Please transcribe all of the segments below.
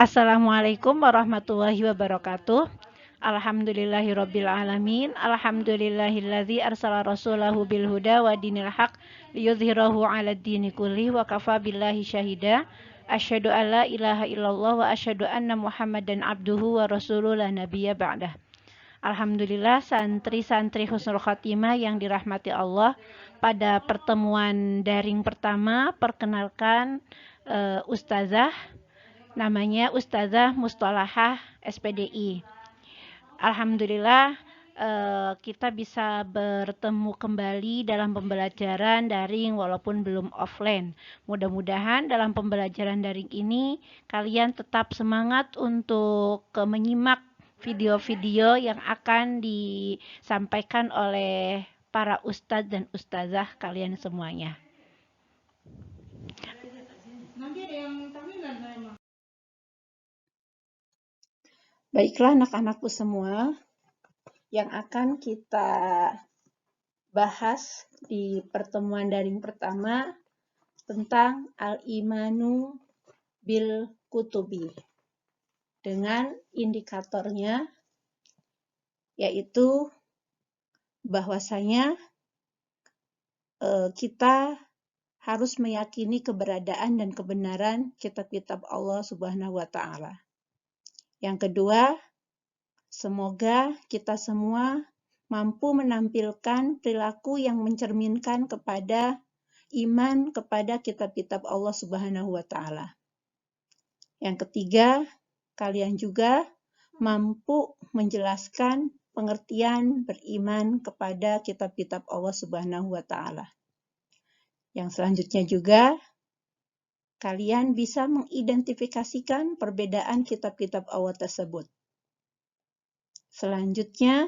Assalamualaikum warahmatullahi wabarakatuh. Alhamdulillahirabbil alamin. Alhamdulillahilladzi arsala rasulahu bil huda wa dinil haq liyudhhirahu 'alad dini kulli wa kafa billahi syahida. Asyhadu an la ilaha illallah wa asyhadu anna Muhammadan abduhu wa rasuluhu la nabiyya ba'dah. Alhamdulillah santri-santri Husnul Khotimah yang dirahmati Allah, pada pertemuan daring pertama perkenalkan Ustazah. Namanya Ustazah Mustalahah SPDI. Alhamdulillah kita bisa bertemu kembali dalam pembelajaran daring walaupun belum offline. Mudah-mudahan dalam pembelajaran daring ini kalian tetap semangat untuk menyimak video-video yang akan disampaikan oleh para ustadz dan ustazah kalian semuanya. Baiklah anak-anakku semua, yang akan kita bahas di pertemuan daring pertama tentang al-imanu bil kutubi dengan indikatornya, yaitu bahwasanya kita harus meyakini keberadaan dan kebenaran kitab-kitab Allah Subhanahu wa Ta'ala. Yang kedua, semoga kita semua mampu menampilkan perilaku yang mencerminkan kepada iman kepada kitab-kitab Allah Subhanahu wa Ta'ala. Yang ketiga, kalian juga mampu menjelaskan pengertian beriman kepada kitab-kitab Allah Subhanahu wa Ta'ala. Yang selanjutnya juga, kalian bisa mengidentifikasikan perbedaan kitab-kitab Allah tersebut. Selanjutnya,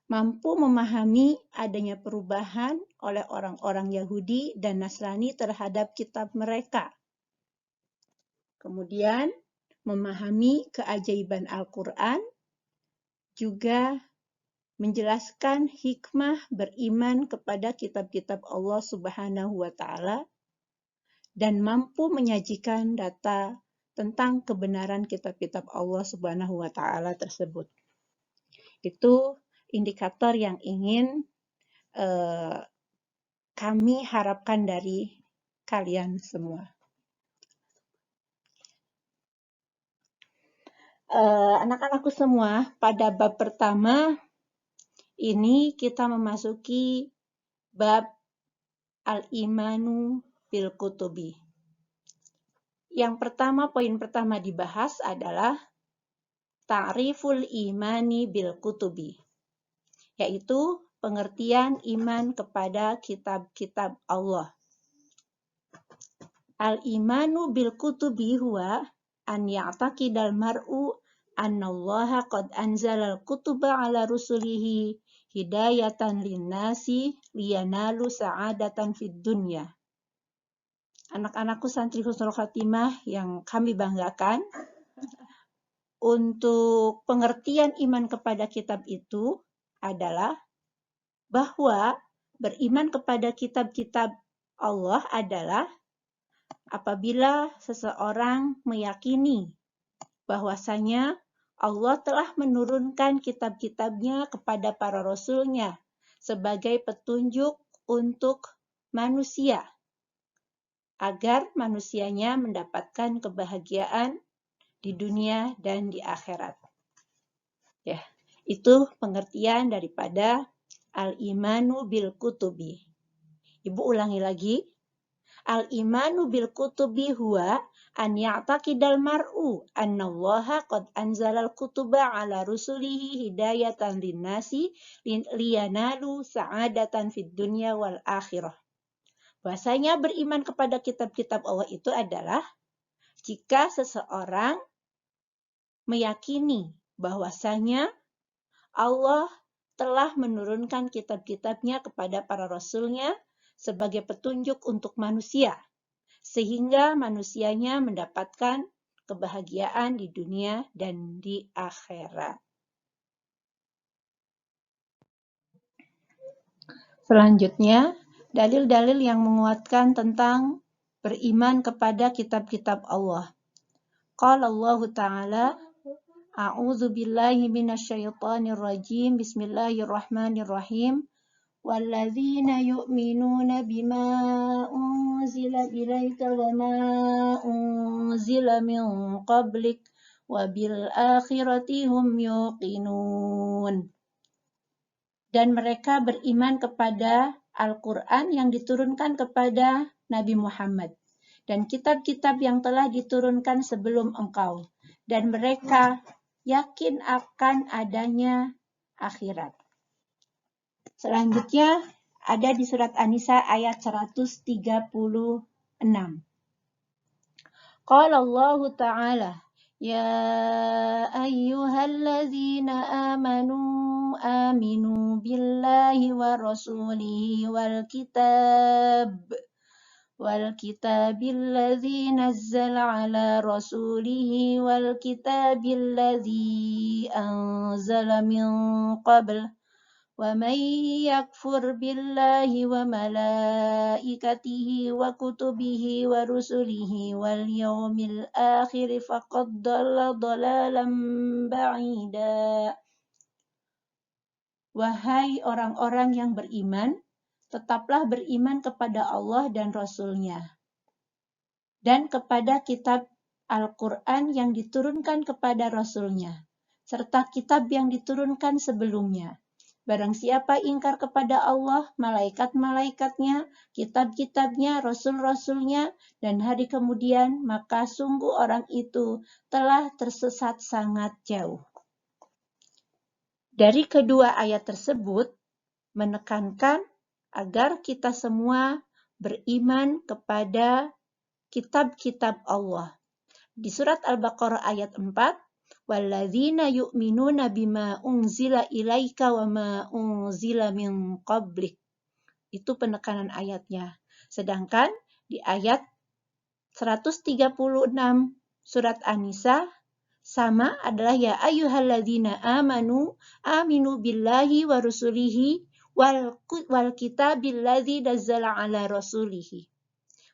mampu memahami adanya perubahan oleh orang-orang Yahudi dan Nasrani terhadap kitab mereka. Kemudian, memahami keajaiban Al-Quran, juga menjelaskan hikmah beriman kepada kitab-kitab Allah Subhanahu wa Ta'ala, dan mampu menyajikan data tentang kebenaran kitab-kitab Allah Subhanahu wa Ta'ala tersebut. Itu indikator yang ingin kami harapkan dari kalian semua. Anak-anakku semua, pada bab pertama ini kita memasuki bab al-imanu bil kutubi. Yang pertama, poin pertama dibahas adalah ta'riful imani bil kutubi, yaitu pengertian iman kepada kitab-kitab Allah. Al-imanu bil kutubi huwa an ya'taqidal mar'u annallaha qad anzalal kutuba ala rusulihi hidayatan linnasi liyanalu sa'adatan fid dunya. Anak-anakku santri Husnul Khotimah yang kami banggakan, untuk pengertian iman kepada kitab itu adalah bahwa beriman kepada kitab-kitab Allah adalah apabila seseorang meyakini bahwasanya Allah telah menurunkan kitab-kitabnya kepada para rasulnya sebagai petunjuk untuk manusia, agar manusianya mendapatkan kebahagiaan di dunia dan di akhirat. Ya, itu pengertian daripada al-imanu bil kutubi. Ibu ulangi lagi. Al-imanu bil kutubi huwa an ya'taqidal mar'u annallaha qad anzalal kutuba ala rusulihi hidayatan linnasi liyanalu sa'adatan fid dunya wal akhirah. Bahasanya beriman kepada kitab-kitab Allah itu adalah jika seseorang meyakini bahwasanya Allah telah menurunkan kitab-kitabnya kepada para rasulnya sebagai petunjuk untuk manusia, sehingga manusianya mendapatkan kebahagiaan di dunia dan di akhirat. Selanjutnya, dalil-dalil yang menguatkan tentang beriman kepada kitab-kitab Allah. Qala Allah Ta'ala, A'udzu billahi minasyaitonir rajim. Bismillahirrahmanirrahim. Walladzina yu'minuna bima unzila ilaika wa ma unzila min qablik wa bil akhirati hum yuqinun. Dan mereka beriman kepada Al-Quran yang diturunkan kepada Nabi Muhammad dan kitab-kitab yang telah diturunkan sebelum engkau. Dan mereka yakin akan adanya akhirat. Selanjutnya ada di surat An-Nisa ayat 136. Qala Allah Ta'ala, Ya ayyuhalladzina aminu billahi wa rasulihi والكتاب الذي نزل على رسوله والكتاب الذي أنزل من قبل ومن يكفر بالله وملائكته وكتبه ورسله واليوم الآخر فقد ضل ضلالا بعيدا. Wahai orang-orang yang beriman, tetaplah beriman kepada Allah dan Rasul-Nya, dan kepada kitab Al-Quran yang diturunkan kepada Rasul-Nya, serta kitab yang diturunkan sebelumnya. Barang siapa ingkar kepada Allah, malaikat-malaikatnya, kitab-kitabnya, rasul-rasulnya, dan hari kemudian, maka sungguh orang itu telah tersesat sangat jauh. Dari kedua ayat tersebut, menekankan agar kita semua beriman kepada kitab-kitab Allah. Di surat Al-Baqarah ayat 4, Walladzina yu'minuna bima unzila ilaika wa ma unzila min qablik. Itu penekanan ayatnya. Sedangkan di ayat 136 surat An-Nisa sama adalah ya ayyuhalladzina aminu billahi wa rusulihi wal kitabil ladzi nazzala ala rasulihi.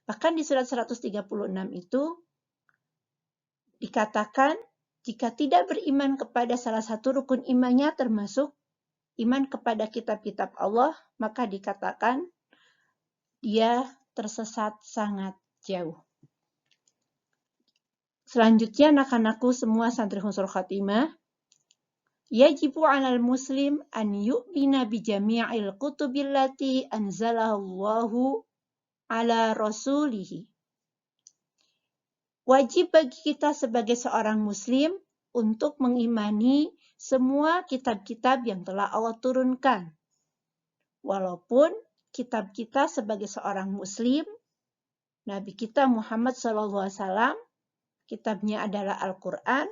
Bahkan di surat 136 itu dikatakan jika tidak beriman kepada salah satu rukun imannya termasuk iman kepada kitab-kitab Allah, maka dikatakan dia tersesat sangat jauh. Selanjutnya anak-anakku semua santri Husnul Khatimah, yajibu 'alal muslim an yu'mina bi jami'il kutubil lati anzalallahu ala rasulih. Wajib bagi kita sebagai seorang muslim untuk mengimani semua kitab-kitab yang telah Allah turunkan. Walaupun kitab kita sebagai seorang muslim, Nabi kita Muhammad SAW, kitabnya adalah Al-Quran,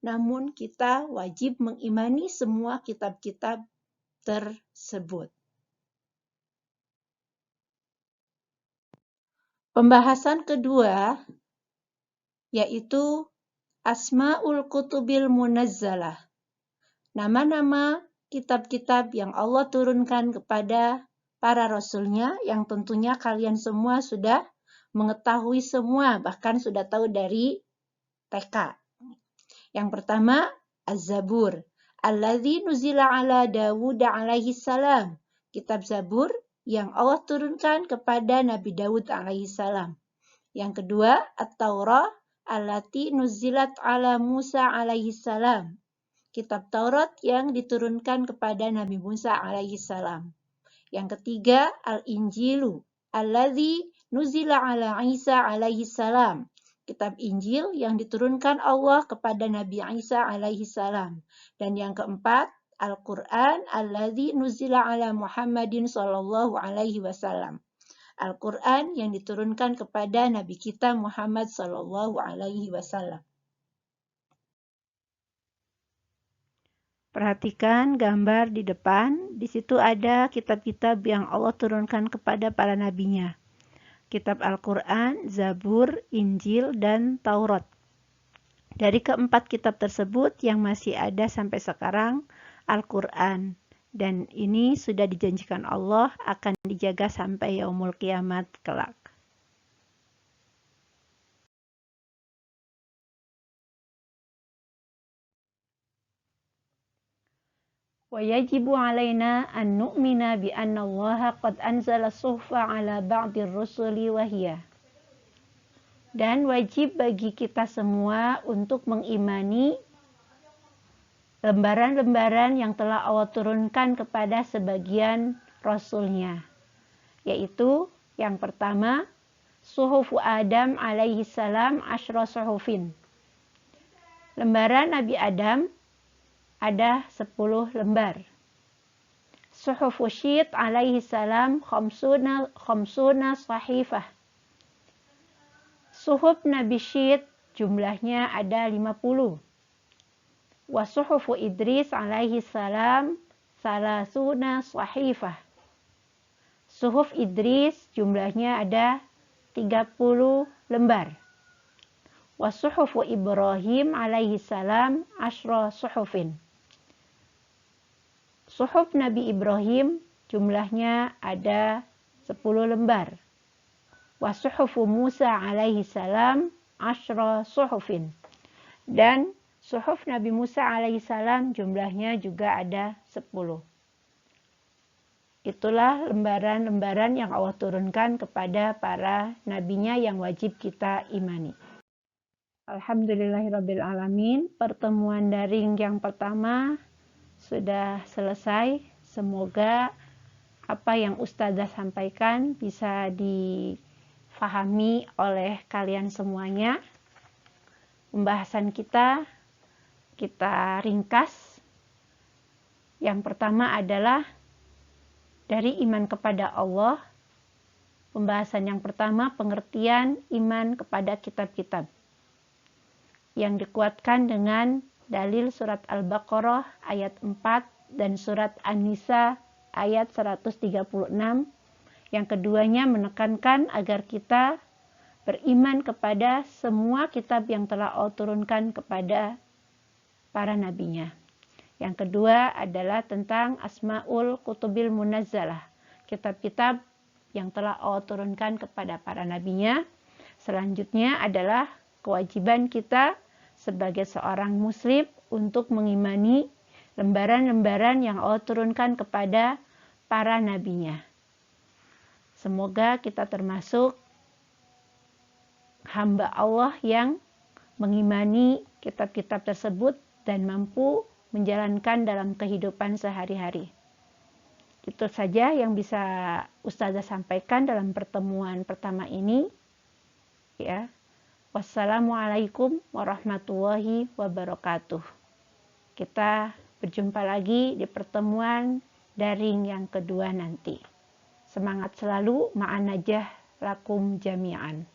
namun kita wajib mengimani semua kitab-kitab tersebut. Pembahasan kedua yaitu Asma'ul Kutubil Munazzalah. Nama-nama kitab-kitab yang Allah turunkan kepada para rasulnya yang tentunya kalian semua sudah mengetahui semua, bahkan sudah tahu dari TK. Yang pertama, Az-Zabur. Alladzi nuzila ala Dawud alaihi salam. Kitab Zabur yang Allah turunkan kepada Nabi Daud alaihi salam. Yang kedua, At-Taurah allati nuzilat ala Musa alaihi salam. Kitab Taurat yang diturunkan kepada Nabi Musa alaihi salam. Yang ketiga, Al-Injilu alladzi nuzila ala Isa alaihi salam. Kitab Injil yang diturunkan Allah kepada Nabi Isa alaihi salam. Dan yang keempat, Al-Quran alladzi nuzila ala Muhammadin sallallahu alaihi wasallam. Al-Quran yang diturunkan kepada Nabi kita Muhammad sallallahu alaihi wasallam. Perhatikan gambar di depan, di situ ada kitab-kitab yang Allah turunkan kepada para nabinya. Kitab Al-Quran, Zabur, Injil, dan Taurat. Dari keempat kitab tersebut yang masih ada sampai sekarang, Al-Quran. Dan ini sudah dijanjikan Allah akan dijaga sampai yaumul kiamat kelak. ويجب علينا أن نؤمن بأن الله قد أنزل الصحف على بعض الرسل وهي. Dan wajib bagi kita semua untuk mengimani lembaran-lembaran yang telah Allah turunkan kepada sebagian Rasulnya. Yaitu yang pertama, Suhufu Adam alaihi salam asyra suhufin. Lembaran Nabi Adam ada 10 lembar. Suhufu Syit alaihi salam khamsuna sahifah. Suhuf Nabi Syit jumlahnya ada 50. Wa suhufu Idris alaihi salam salasuna sahifah. Suhuf Idris jumlahnya ada 30 lembar. Wa suhufu Ibrahim alaihi salam asyra suhufin. Suhuf Nabi Ibrahim jumlahnya ada 10 lembar. Wa suhufu Musa alaihi salam asyra suhufin. Dan suhuf Nabi Musa alaihi salam jumlahnya juga ada 10. Itulah lembaran-lembaran yang Allah turunkan kepada para nabinya yang wajib kita imani. Alhamdulillahirrabbilalamin. Pertemuan daring yang pertama sudah selesai. Semoga apa yang Ustazah sampaikan bisa difahami oleh kalian semuanya. Pembahasan kita ringkas. Yang pertama adalah dari iman kepada Allah. Pembahasan yang pertama, pengertian iman kepada kitab-kitab. Yang dikuatkan dengan dalil surat Al-Baqarah ayat 4 dan surat An-Nisa ayat 136. Yang keduanya menekankan agar kita beriman kepada semua kitab yang telah Allah turunkan kepada para nabinya. Yang kedua adalah tentang Asma'ul Kutubil Munazzalah, kitab-kitab yang telah Allah turunkan kepada para nabinya. Selanjutnya adalah kewajiban kita sebagai seorang muslim untuk mengimani lembaran-lembaran yang Allah turunkan kepada para nabinya. Semoga kita termasuk hamba Allah yang mengimani kitab-kitab tersebut dan mampu menjalankan dalam kehidupan sehari-hari. Itu saja yang bisa Ustazah sampaikan dalam pertemuan pertama ini. Ya. Wassalamualaikum warahmatullahi wabarakatuh. Kita berjumpa lagi di pertemuan daring yang kedua nanti. Semangat selalu, ma'an najah lakum jami'an.